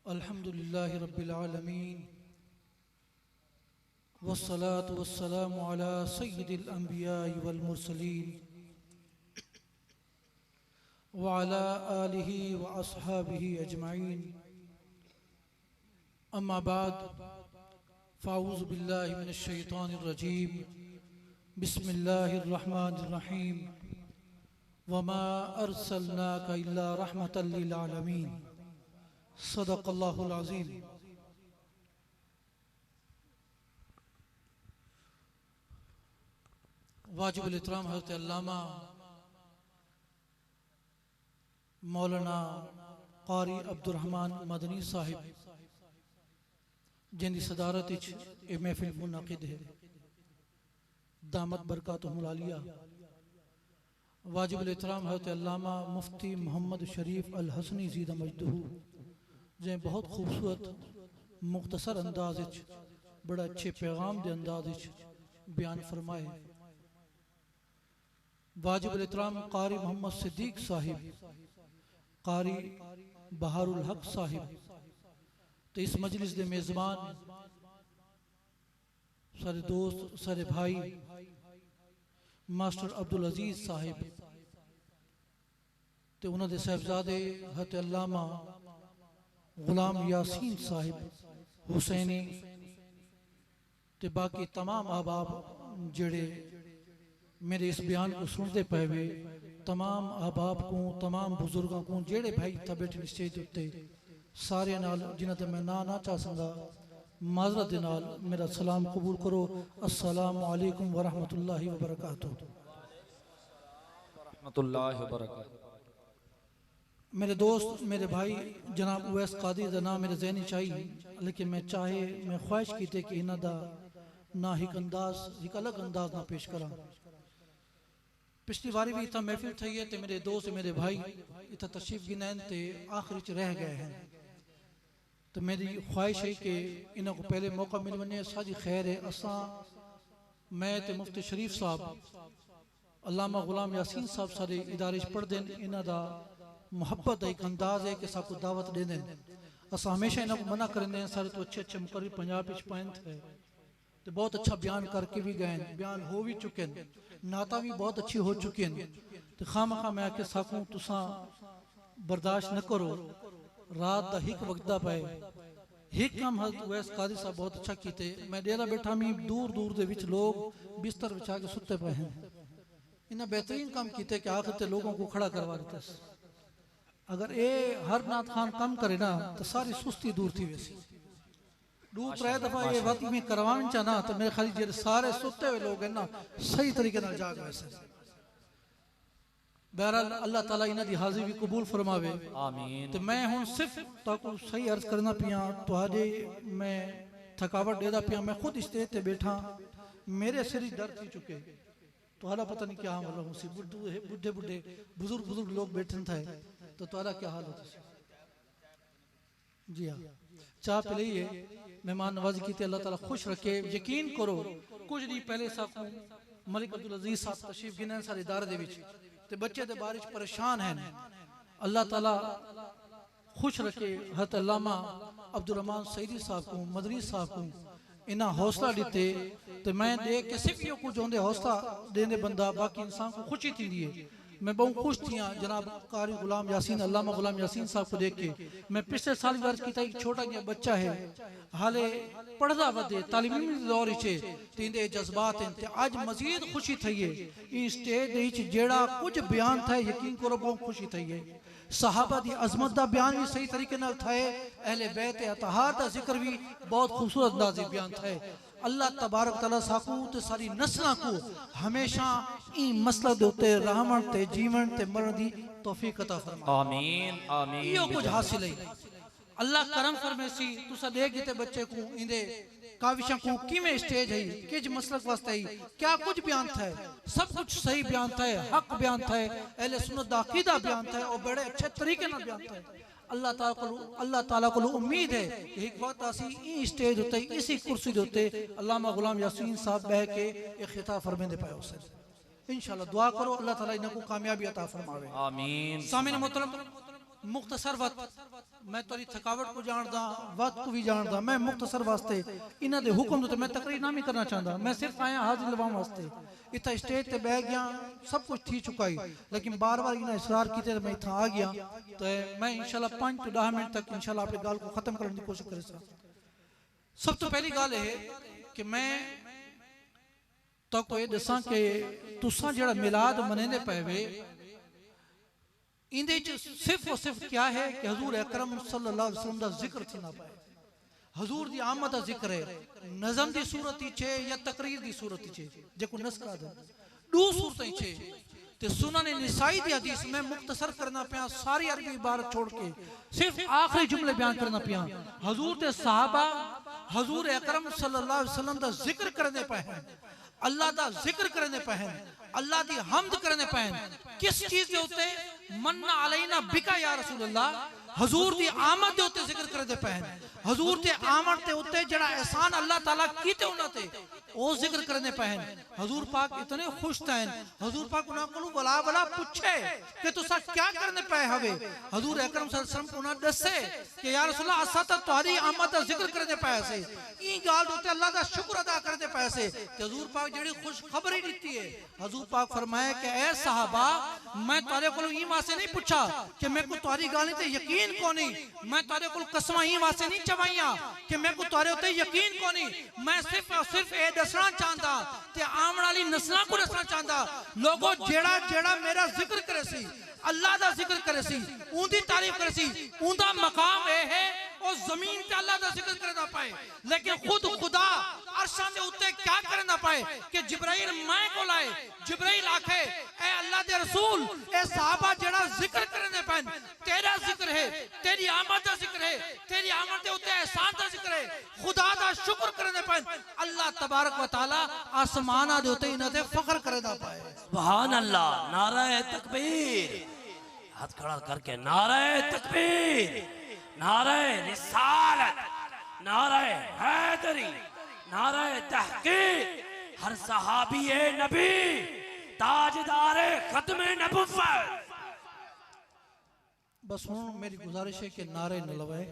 अल्हम्दुलिल्लाहि रब्बिल आलमीन वस्सलातु वस्सलामु अला सय्यिदिल अंबियाइ वल मुरसलीन व अला आलिहि व अस्हाबिहि अजमाइन। अम्मा बाद फ़ाऊज़ु बिल्लाहि मिनश शैतानिर रजीम। बिस्मिल्लाहिर रहमानिर रहीम। वमा अर्सलनाका इल्ला रहमतल लिल आलमीन। सदक़ल्लाहुल अज़ीम। वाजिबुल इहतराम हज़रत अल्लामा मौलाना क़ारी अब्दुर्रहमान मदनी साहिब जिनकी सदारत ये महफिल मुनक़िद है, दामत बरकातुहुल आलिया। वाजिबुल इहतराम हज़रत अल्लामा मुफ्ती मोहम्मद शरीफ अल हसनी ज़ीदा मजदहू जै बहुत खूबसूरत मुख्तसर अंदाज बड़ा अच्छे पैगाम के अंदाज बयान फरमाए। वाजिबुल इहतराम क़ारी मोहम्मद सिद्दीक साहिब, क़ारी बहारुल हक साहिब तो इस मजलिस के मेज़बान सारे दोस्त सारे भाई मास्टर अब्दुल अजीज साहिब तो उन्होंने साहबजादे हज़रत अल्लामा गुलाम यासीन साहिब हुसैनी ते बाकी तमाम अहबाब जड़े मेरे इस बयान को सुनते पे वे, तमाम अहबाब को तमाम बुजुर्गों को जेड़े भाई था बैठे स्टेज उत्ते सारे नाल जिन्हां ते मैं ना चाह सकदा माजरत दे नाल मेरा सलाम कबूल करो। अस्सलामु अलैकुम व रहमतुल्लाहि व बरकातुहू। मेरे दोस्त मेरे भाई जनाब उवैस कादी का नाम मेरे जहनी चाहिए, लेकिन मैं ख्वाहिश की थी कि इन्हों का ना एक अंदाज एक अलग अंदाज ना पेश करा। पिछली बारी भी इतना महफिल थी है तो मेरे दोस्त मेरे भाई इतना तशरीफ गिनैन ते आखिरी च रह गए हैं, तो मेरी ख्वाहिश है कि इन्हों को पहले मौका मिल वने। सारी खैर है असा मैं तो मुफ्ती शरीफ साहब अल्लामा गुलाम यासीन साहब सारे इदारे पढ़ते हैं, इन्हों का मुहब्बत एक अंदाज है कि सबको दावत दे दें। अस हमेशा इन्हों को मना करें सारे तो अच्छे अच्छे मुकर्री पंजाब पाइंट है तो बहुत अच्छा बयान करके भी गए, बयान हो भी चुके हैं, नाता भी बहुत अच्छी हो चुकी हैं। तो खाम खा मैं आके सकूँ तुसा बर्दाश्त न करो, रात का हिक वगदा पे हिक काम हज़रत उवैस कादी साहब बहुत अच्छा किते। मैं डेरा बैठा मी दूर दूर दे विच लोग बिस्तर बिछा के सुते पे हैं, इन्हें बेहतरीन काम किते कि आखिर ते लोगों को खड़ा करवा देते। अगर ये हर नाथ खान कम करे ना तो सारी सुस्ती दूर थी वैसी दो त्रै दफा ये वक्त में करवान चाहना तो मेरे ख्याल जे सारे सुते हुए लोग हैं ना सही तरीके नाल जाग वैसे। बहरहाल अल्लाह ताला इन्हां दी हाज़िरी भी कबूल फरमावे आमीन। तो मैं हुण सिर्फ ताको सही अर्ज करना पिया तुहाडे मैं थकावट देदा पिया, मैं खुद स्टेज ते बैठा मेरे सिर दर्द थी चुके, तुहाडा पता नहीं क्या हाल हो सी, बुढ़े बुढ़े बुजुर्ग बुजुर्ग लोग बैठे थे तो तुहाडा क्या हाल होता। जी हाँ चाह पिलाइए, मेहमान नवाजी की अल्लाह ताला खुश रखे। यकीन करो कुछ नहीं पहले साकू मलिक अब्दुल अजीज साहब तशरीफ गिने सारे इदारे दे विच ते बच्चे ते बारिश परेशान हैं, अल्लाह ताला खुश रखे। हज़रत अल्लामा अब्दुल रहमान सईदी साहब को मदनी साहब को इन्हें हौसला दिते तो मैं देख के सिर्फ यो कुछ होंगे हौसला देने बंदा बाकी इंसान को खुशी थी है। मैं बहुत खुश थी जनाब कारी गुलाम यासीन अल्लामा गुलाम यासीन साहब को देख के। मैं पिछले साल भी अर्ज किया एक छोटा जिहा बच्चा है हाले पढ़दा वधे तालीमी दौर चे तींदे जज्बात हैं ते आज मजीद खुशी थी है। इस स्टेज जेड़ा कुछ बयान था यकीन करो बहुत खुशी थी है। सहाबा दी अजमत दा बयान भी सही तरीके नाल था, अहले बैत अतहार दा जिक्र भी बहुत खूबसूरत अंदाज़े बयान था। अल्लाह तबारक तआला साकू ते सारी नस्लां को हमेशा ई मसला दे उत्ते रहमन ते जीवन ते मरण दी तौफीक अता फरमाए आमीन आमीन। यो कुछ हासिल है अल्लाह करम फरमेसी तुसा देख ते बच्चे को इंदे काविशा को किवें स्टेज है किज मसलक वास्ते है क्या कुछ बयान था, सब कुछ सही बयान था, हक बयान था, अहले सुन्नत दा अकीदा बयान था और बड़े अच्छे तरीके नाल बयान था। अल्लाह ताला को उम्मीद है कि एक वक्त असी ई स्टेज होते इसी कुर्सी होते अल्लामा गुलाम यासीन साहब बह के एक खिताब फरमाते पाए उसे इंशाअल्लाह दुआ करो अल्लाह ताला इनको कामयाबी अता फरमावे आमीन। सामिन मोहतरम मुख्तसर वक्त मैं तोरी थकावट को जानदा वक्त को भी जानदा मैं मुख्तसर वास्ते इन्हां दे हुक्म ते मैं तकरीर ना भी करना चाहता मैं सिर्फ आया हाजिर लवाउण वास्ते इतना स्टेज ते बैठ गया सब कुछ थी चुका ही लेकिन बार बार इन्हें इसरार किए मैं इतना आ गया तो मैं इंशाल्लाह 5 to 10 मिनट तक इंशाल्लाह अपनी गाल को खत्म करने की कोशिश करे सब तो पहली गाल है कि मैं तो को ये दसा कि तुसा जड़ा मिलाद मनेंदे पे वे इंदे सिर्फ और सिर्फ क्या है कि हजूर अकरम सल्लल्लाहु अलैहि वसल्लम दा जिक्र थी ना पाए हजूर दी आमद दा जिक्र है नज़म दी सूरत छे या तकरीर दी सूरत छे जेको नस्का दे दो सूरतें छे ते सुनन निसाई दी हदीस में मुख्तसर करना पिया सारी अरबी इबारत छोड़ के सिर्फ आखिरी जुमले बयान करना पिया हजूर ते सहाबा हजूर अकरम सल्लल्लाहु अलैहि वसल्लम दा जिक्र करने पे हैं अल्लाह दा जिक्र करने पे हैं अल्लाह दी हम्द करने पे हैं किस चीज के उत्ते मन्ना अलैना बिका या रसूल अल्लाह हजूर दी आमद दे उत्ते जिक्र करदे पे हैं हजूर ते आमद ते उत्ते जड़ा एहसान अल्लाह ताला कीते उना ते ओ जिक्र करने पे हैं हजूर पाक इतने खुश थे हजूर पाक उना कोलू बला बला पूछे कि तुसा क्या करने पे हवे हजूर अकरम सल्लल्लाहु अलैहि वसल्लम उना दसे कि या रसूल अल्लाह असा तो तुम्हारी आमद दा जिक्र करने पे से ई गाल उत्ते अल्लाह दा शुक्र अदा करने पे से ते हजूर पाक जेड़ी खुश खबरी दी है हजूर पाक फरमाया कि ए सहाबा मैं तारे कोलू ई वास्ते नहीं पूछा कि मैं को तुम्हारी गाल ते यकीन कोनी मैं तारे कोलू कसमां ई वास्ते नहीं चवाइया कि मैं को तारे उत्ते यकीन कोनी मैं सिर्फ और सिर्फ ए दसना चाहता ते आने वाली नस्लां को दसना चाहता लोगों जेड़ा जेड़ा मेरा जिक्र करे सी अल्लाह दा जिक्र करे सी उंदी तारीफ करे सी उंदा मकाम है और जमीन पे अल्लाह दा जिक्र करे ना पाए लेकिन खुद खुदा अर्शां दे उत्ते क्या करे ना पाए कि जिब्राइल मैं को लाए जिब्राइल आखे ए अल्लाह दे रसूल ए सहाबा जेड़ा जिक्र करने पाए तेरा जिक्र है तेरी आमद दा जिक्र है तेरी आमद दे उत्ते एहसान दा जिक्र है खुदा दा शुक्र करने पाए अल्लाह तबारक व तआला आसमाना दे उत्ते इना दे फख्र करे ना पाए सुभान अल्लाह नारा तकबीर हाथ खड़ा करके नारा तकबीर नारा रिसालत नारा हैदरी नारा तहकीक हर सहाबी नबी ताजदार खत्म नबुव्वत बस हुन मेरी गुजारिश है कि नारे न लवाए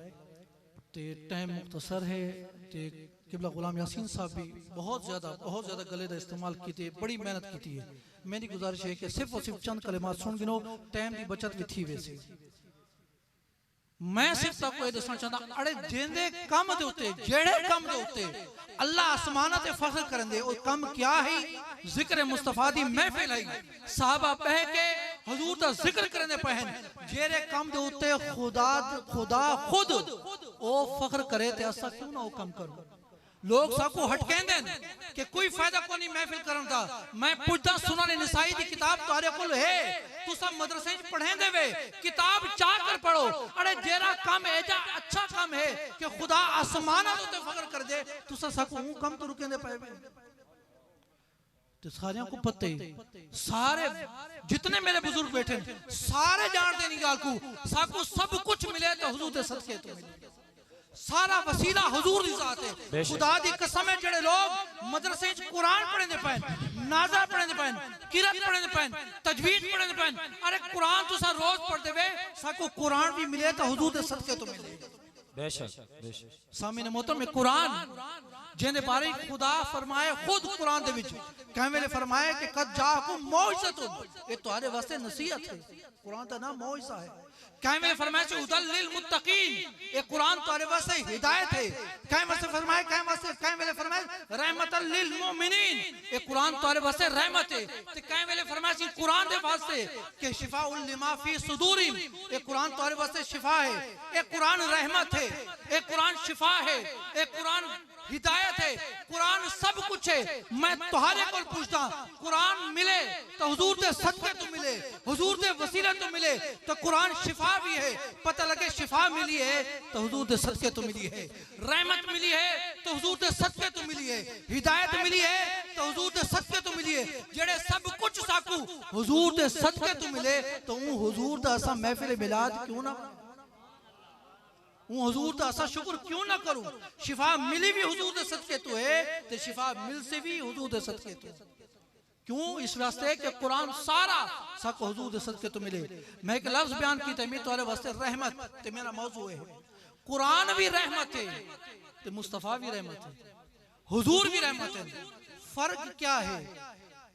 ते टाइम मुख्तसर है ते किबला गुलाम यासीन साहब भी बहुत ज्यादा गले का इस्तेमाल की बड़ी मेहनत की है मेरी गुजारिश है कि सिर्फ और सिर्फ चंद कलिमात सुन गिनो टाइम की बचत भी थी वैसे मैं सिर्फ तक ये दसना चाहता अड़े जेंदे कम दे उत्ते जेड़े कम दे उत्ते अल्लाह आसमाना ते फख्र करंदे ओ कम क्या है जिक्र मुस्तफा दी महफिल है साहबा बह के हुजूर दा जिक्र करने पहन जेरे कम दे उत्ते खुदा खुद ओ फख्र करे ते असा क्यों ना ओ कम करो लोग सबको हटकेंदे कि कोई फायदा कोनी महफिल करन दा मैं पुछदा सुनन निसाई दी किताब तारे कोल है तुसा मदरसे च पढ़ेंदे वे किताब चा कर पढ़ो अरे जेरा काम एजा अच्छा काम है कि खुदा आसमाना ते फख्र कर दे तुसा सबको कम तो रुकेंदे पे तो सारे को पता ही सारे जितने मेरे बुजुर्ग बैठे सारे जानते नहीं गाल को सबको सब कुछ मिले तो हुजूर दे सदके तो मिले सारा वसीला हुजूर दी जात है खुदा दी कसम है जेड़े लोग मदरसे च कुरान पढ़ने पैन नाज़ा पढ़ने पैन किरत पढ़ने पैन तजवीद पढ़ने पैन अरे कुरान तुसा रोज पढ़दे वे सबको कुरान भी मिले तो हुजूर दे सदके तो मिले बेशक सामने मोहतरम में कुरान जेंदे बारे खुदा फरमाए खुद कुरान दे विच कई वेले फरमाए कि कद जाकुम मौइज़तुन ये तुम्हारे वास्ते नसीहत है कुरान दा नाम मौइज़ा है कई वेले फरमाए कि हुदल लिल मुत्तकीन ये कुरान तुम्हारे वास्ते हिदायत है कई वेले फरमाए रहमतल लिल मुमिनीन ये कुरान तुम्हारे वास्ते रहमत है ते कई वेले फरमाए कि कुरान दे वास्ते कि शिफाउल लिमा फी सुदूरिम ये कुरान तुम्हारे वास्ते शिफा है ये कुरान रहमत है ये कुरान शिफा है ये कुरान हिदायत है कुरान सब कुछ है मैं तुम्हारे को पूछता कुरान मिले तो हुजूर दे सदके तो मिले हुजूर दे वसीले तो मिले तो कुरान शिफा भी है पता लगे शिफा मिली है तो हुजूर दे सदके तो मिली है रहमत मिली है तो हुजूर दे सदके तो मिली है हिदायत मिली है तो हुजूर दे सदके तो मिली है जेड़े सब कुछ साकू हुजूर दे सदके तो मिले तो हुजूर दा असा महफिल मिलाद क्यों ना हुजूर दा असा शुक्र क्यों ना करूं शिफा मिली भी हुजूर दे सदके तो है ते शिफा मिल से भी हुजूर दे सदके तो क्यों? इस वास्ते कि कुरान सारा सक हुजूर दे सदके तो मिले। मैं एक लफ्ज बयान की ते मैं तोरे वास्ते रहमत ते मेरा मौजू है। कुरान भी रहमत है ते मुस्तफा भी रहमत है, हुजूर भी रहमत है। फर्क क्या है?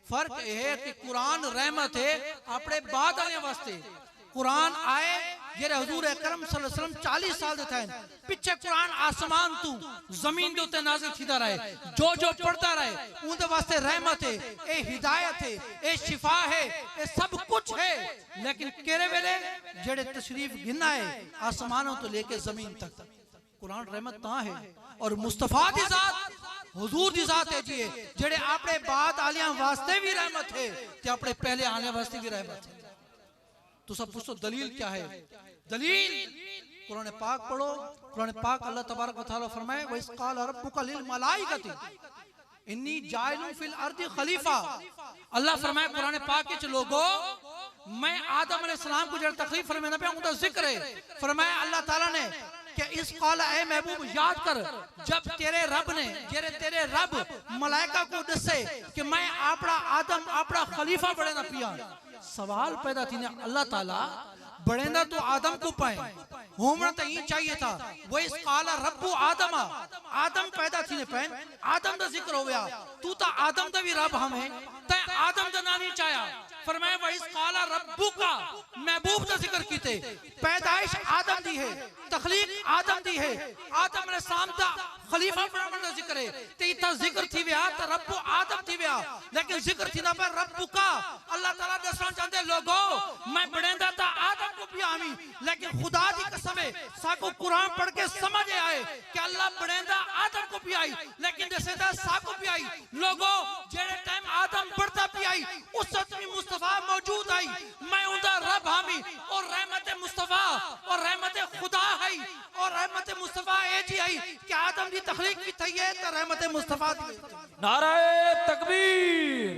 फर्क यह है कि कुरान रहमत है अपने बाद आने वास्ते। कुरान आए जेरे हुजूर अकरम सल्लल्लाहु अलैहि वसल्लम 40 साल दे थे पिछे कुरान आसमान तू जमीन दे उते नाज़िल थीदा रहे, जो जो पढ़ता रहे उनके वास्ते रहमत है, ए हिदायत है, ए शिफा है, ए सब कुछ है। लेकिन केरे वेले जेड़े तशरीफ गिना है आसमानों तो लेके जमीन तक, कुरान रहमत ता है। और मुस्तफा दी जात हुजूर दी जात है जी जेड़े अपने बाद आलियां वास्ते भी रहमत है ते अपने पहले आने वास्ते भी रहमत है। तो सब पूछो दलील क्या है? दलील कुरान पाक पढ़ो। कुरान पाक अल्लाह तबारक व तआला फरमाए व इस क़ाल रब्बुका लिल मलाइकति इन्नी जाइलुन फिल अर्दि खलीफा। अल्लाह फरमाए कुरान पाक के लोगों मैं आदम अलैहिस्सलाम को जब तकलीफ फरमाना पे उनका जिक्र है। फरमाया अल्लाह ताला ने कि इस क़ाल ए महबूब याद कर जब तेरे रब ने तेरे रब मलाइका को दसे कि मैं अपना आदम अपना खलीफा बने ना पिया। सवाल पैदा थी ने अल्लाह ताला बड़ेंदा तो आदम को पाए होमना तो ही चाहिए था। वो इस काला रब्बु आदम आदम पैदा थी ने पैन आदम का जिक्र हो गया। तू तो आदम का भी रब हमें ते आदम का नाम ही चाया। फरमाया वो इस काला रब्बु का महबूब का जिक्र कीते। पैदाइश आदम दी है, तखलीक आदम दी है, आदम अलैहिस्सलाम का खलीफा बनने का जिक्र है। ते इतना जिक्र थी व्या तो रब्बु आदम थी व्या, लेकिन जिक्र थी ना पर रब्बु का। अल्लाह ताला दसना चाहते लोगों मैं बड़ेंदा था आदम को भी आमी, लेकिन खुदा दी कसम है साको कुरान पढ़ के समझ आए कि अल्लाह बड़ेंदा आदम को भी आई, लेकिन जैसे दा साको भी आई। लोगों जेड़े टाइम आदम बढ़ता भी आई उस वक्त भी मुस्तफा मौजूद आई। मैं उनका रब हामी और रहमत मुस्तफा और रहमत खुदा है और रहमत मुस्तफा ए जी आई कि आदम की तखलीक भी थई है तो रहमत मुस्तफा दी। नाराए तकबीर,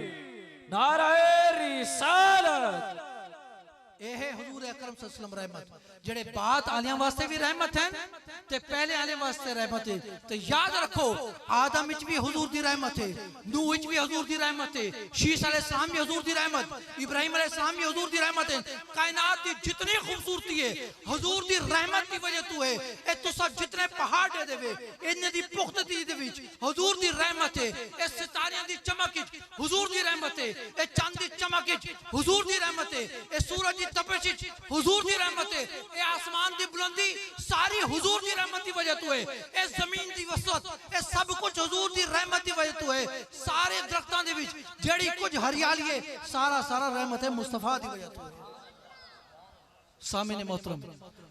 नाराए रिसालत। ए है हुजूर अकरम सल्लल्लाहु अलैहि वसल्लम रहमत जेड़े बात आलियां वास्ते भी रहमत है ते पहले आले वास्ते रहमत है। तो याद रखो आदम विच भी हुजूर दी रहमत है, नूह विच भी हुजूर दी रहमत है, शीश अलैहिस्सलाम भी हुजूर दी रहमत, इब्राहिम अलैहिस्सलाम भी हुजूर दी रहमत है। कायनात की जितनी खूबसूरती है हुजूर दी रहमत की वजह तू है। ए तुसा जितने पहाड़ दे देवे इन्ने दी पुख्तगी दे विच हुजूर दी रहमत है। ए सितारियां दी चमक विच हुजूर दी रहमत है, ए चांद दी चमक विच हुजूर दी रहमत है, ए सूरज दी तपिश विच हुजूर दी रहमत है, ए आसमान दी बुलंदी सारी हुजूर दी रहमत की वजह तू है। ए जमीन दी वसअत ए सब कुछ हुजूर दी रहमत की वजह तू है। सारे दरख्तां दे विच जेड़ी कुछ हरियाली है सारा सारा रहमत है मुस्तफा दी वजह तू है। सामने मोहतरम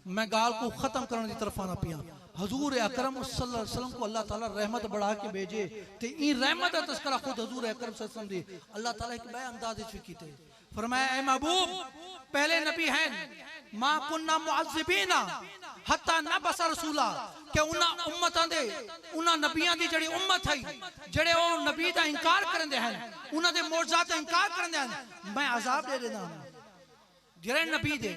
मैं गाल को खत्म करने की तरफ आना पिया। हुजूर अकरम सल्लल्लाहु अलैहि वसल्लम को अल्लाह ताला रहमत बढ़ा के भेजे ते ई रहमत का तस्करा खुद हुजूर अकरम सल्लल्लाहु अलैहि वसल्लम दी अल्लाह ताला एक बयान अंदाज में कीते। फरमाया ए महबूब पहले नबी हैं मा कुन्ना मुअज्जिबीना हत्ता नबस रसूला के उन्ना उम्मतां दे उन्ना नबियां दी जड़ी उम्मत है जड़े ओ नबी दा इनकार करंदे हैं उन्हां दे मौजज़ात दा इनकार करंदे हैं मैं अजाब दे देना। जेड़े नबी दे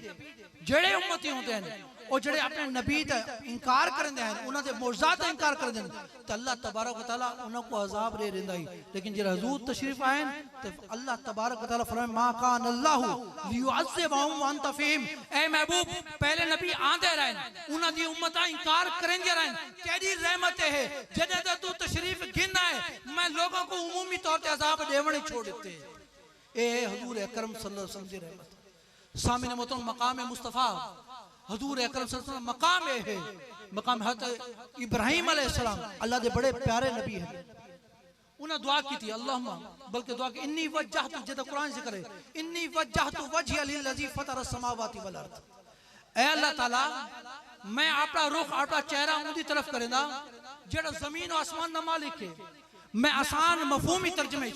जेड़े उम्मती होंदे हैं ओ जेड़े अपने नबी दा इनकार करंदे हैं उन्हां दे मौजज़ात दा इनकार करंदे हैं तो अल्लाह तबारक व तआला उन्हां को अजाब दे देंदा है। लेकिन जेड़ा हुजूर तशरीफ आए तो अल्लाह तबारक व तआला फरमाए मा कान अल्लाहु लियुअज़्ज़िबहुम व अंत फीहिम। ए महबूब पहले नबी आंदे रहे उन्हां दी उम्मतां इनकार करेंगे रहे तेरी रहमत है जदे तू तशरीफ गिना है मैं लोगों को उमूमी तौर पे अजाब देवणे छोड़ देते। ए हुजूर अकरम सल्लल्लाहु अलैहि वसल्लम दी रहमत सामने मोहतरम मकाम मुस्तफ़ा हुजूर अकरम सल्लल्लाहु अलैहि वसल्लम मकाम है मकाम हज़रत इब्राहिम अलैहिस्सलाम अल्लाह के बड़े प्यारे नबी हैं। उन्हें दुआ की थी अल्लाहुम्मा बल्कि दुआ की इन्नी वज्जहतु जद कुरान जिक्र है इन्नी वज्जहतु वजहिया लिल्लज़ी फतरस समावाति वल अर्द। ए अल्लाह ताला मैं अपना रुख अपना चेहरा उनकी तरफ करेंदा जेड़ा जमीन और आसमान दा मालिक है। मैं आसान मफहूमी तर्जमे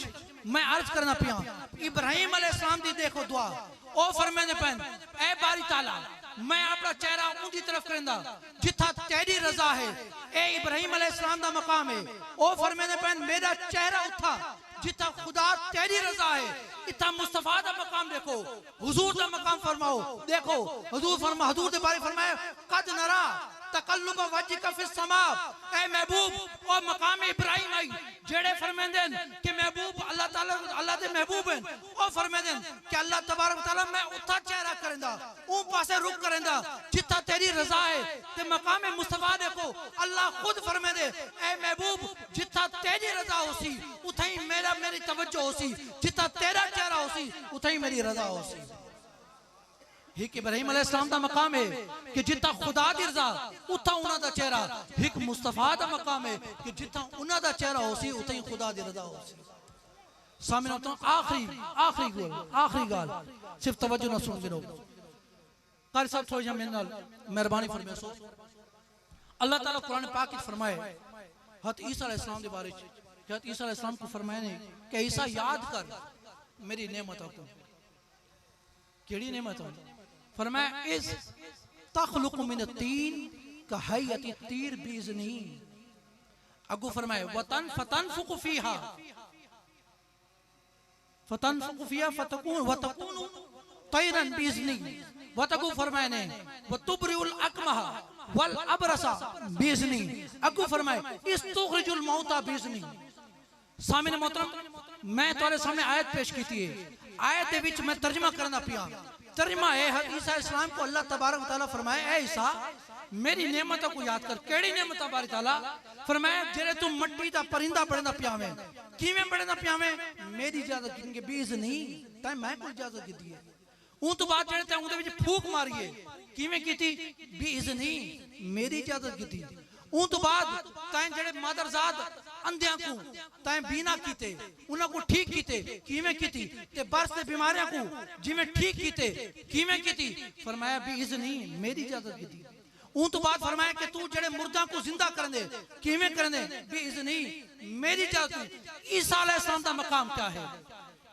मैं अर्ज करना पिया इब्राहिम अलैहिस्सलाम दी देखो दुआ ओ फरमाने पैन ए बारी ताला मैं अपना चेहरा उनकी तरफ करेंदा जिथा तेरी रजा है। ए इब्राहिम अलैहिस्सलाम दा मकाम है ओ फरमाने पैन मेरा चेहरा उठा जिथा खुदा तेरी रजा है। इतना मुस्तफा दा मकाम देखो हुजूर दा मकाम फरमाओ देखो हुजूर फरमा हुजूर दे बारे फरमाया कद नरा तकल्लुब वजहिका फिस समा, ए महबूब और मकाम इब्राहिम आई जेड़े फरमांदे कि महबूब अल्लाह ताला अल्लाह दे महबूब हैं, ओ फरमांदे कि अल्लाह तबारक तआला मैं उथा चेहरा करेंदा ऊ पासे रुख करेंदा जिथा तेरी रजा है। ते मकाम मुस्तफा देखो अल्लाह खुद फरमांदे ए महबूब जिथा तेरी रजा होसी उथा ही मेरी तवज्जो होसी, जिथा तेरा चेहरा होसी उथा ही मेरी रजा होसी। हिक इब्राहिम अलैहिस्सलाम दा मकाम है कि जिथा खुदा दी रजा उथा उन्हां दा चेहरा, हिक मुस्तफा दा मकाम है कि जिथा उन्हां दा चेहरा होसी उथा ही खुदा दी रजा होसी। सामने तो आखिरी गाल सिर्फ तवज्जो ना सुन गिनो। कारी साहब थोड़ी मेरे नाल मेहरबानी फरमाओ। सो अल्लाह ताला कुरान पाक में फरमाए हज़रत ईसा अलैहिस्सलाम के बारे में, हज़रत ईसा अलैहिस्सलाम को फरमाया ने कि ईसा याद कर मेरी नेमतों को। केड़ी नेमत है? फरमाया इस तखलुकु मिन तीन का हयति तीर बीजनी। अगू फरमाए वतन फतनफुकु फीहा फतकून तैरन बीजनी। वतगू फरमाए ने वतुबरिउल अकमह वल अबरसा बीजनी। अगू फरमाए इस्तुखरिजुल मौता बीजनी। सामने मोहतरम मैं तुम्हारे सामने आयत पेश की थी। आयत दे विच मैं तर्जमा करना पिया। तर्जमा है ईसा अलैहिस्सलाम को अल्लाह तबारक व तआला फरमाए ए ईसा मेरी नेमतों को याद कर। केड़ी नेमतां बारे ताला फरमाया जेरे तू मट्टी दा परिंदा बड़ना पियावे किवें बड़ना पियावे मेरी इजाजत गिनके बीज नहीं तै मैं कोई इजाजत दी है। उन तो बाद जेरे तै उदे विच फूक मारीए किवें कीती बीज नहीं मेरी इजाजत दी। उन तो बाद तैं जेरे मादरजाद अंधियां को तैं बीना कीते उन्हां को ठीक कीते किवें कीती ते बरस दे बीमारियां को जिवें ठीक कीते किवें कीती फरमाया बीज नहीं मेरी इजाजत दी। उन तो बाद फरमाया कि तू जेड़े मुर्दा को जिंदा करन दे किवें करन दे बीज नहीं मेरी इजाजत। ईसा अलैहिस्सलाम दा मकाम क्या है?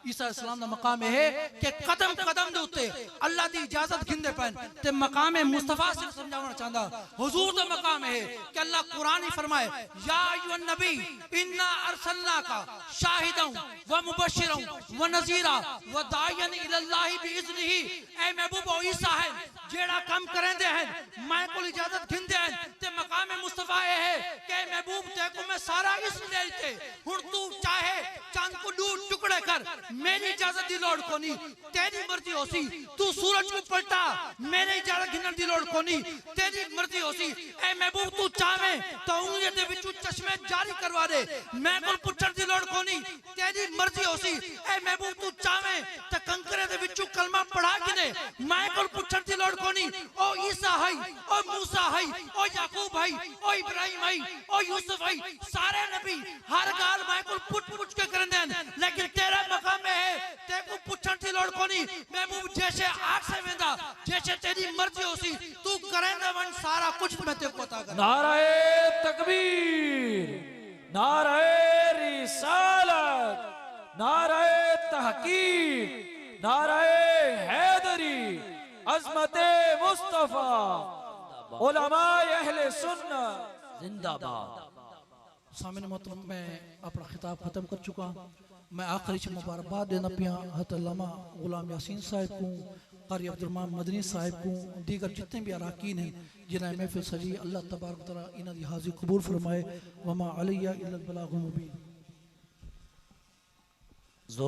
ईसा अलैहिस्सलाम दा मकाम है कि कदम कदम दे उत्ते अल्लाह दी इजाजत गिंदे पैन ते मकाम मुस्तफा से समझावना चाहंदा हुजूर दा मकाम है कि अल्लाह कुरान ही फरमाए या अय्युहन नबी इन्ना अरसलनाका शाहिदन व मुबश्शिरन व नज़ीरा व दाइयन इलल्लाहि बिइज़निही। ए महबूब ओ ईसा है जेड़ा काम करेंदे हैं मैं को इजाजत गिंदे हैं ते मकाम मुस्तफा है कि महबूब ते को मैं सारा इस्म दे दे हुन तू चाहे चांद को दो टुकड़े कर मेरी इजाजत दी लोड़ कोनी तेरी मर्जी होसी। तू सूरज को पलटा मेरी इजाजत गिनन दी लोड़ कोनी तेरी मर्जी होसी। ए महबूब तू चाहे तो उंगली दे विचू चश्मे जारी करवा दे मैं को पुछण दी लोड़ कोनी तेरी मर्जी होसी। ए महबूब तू चाहे तो कंकरे दे विचू कलमा पढ़ा के मैं को पुछण दी लोड़ कोनी। ओ ईसा है ओ मूसा है ओ याकूब है ओ इब्राहिम है ओ यूसुफ है सारे नबी हर गाल मैं को पुछ के करन देन लेकिन तेरा मकाम है तेको पुछण दी लोड़ कोनी। महबूब जैसे आग से वेंदा जैसे तेरी मर्जी होसी तू करेंदा वन सारा कुछ मैं तेको पता कर। नाराए तकबीर, नाराए रिसालत, नाराए तहकीक, नाराए हैदरी, अज़मते मुस्तफा, उलमाए अहले सुन्नत जिंदाबाद। सामने मोहतरम मैं अपना खिताब खत्म कर चुका। मैं आखिरी च मुबारकबाद देना पिया हज़रत अल्लामा गुलाम यासीन साहिब को, कारी अब्दुर्रहमान मदनी साहिब को, दीगर जितने भी अराकीन हैं जिन्हें महफिल सजी अल्लाह तबारक व तआला इन्हां दी हाज़िरी कबूल फरमाए। वमा अलैया इल्लल बलागुल मुबीन।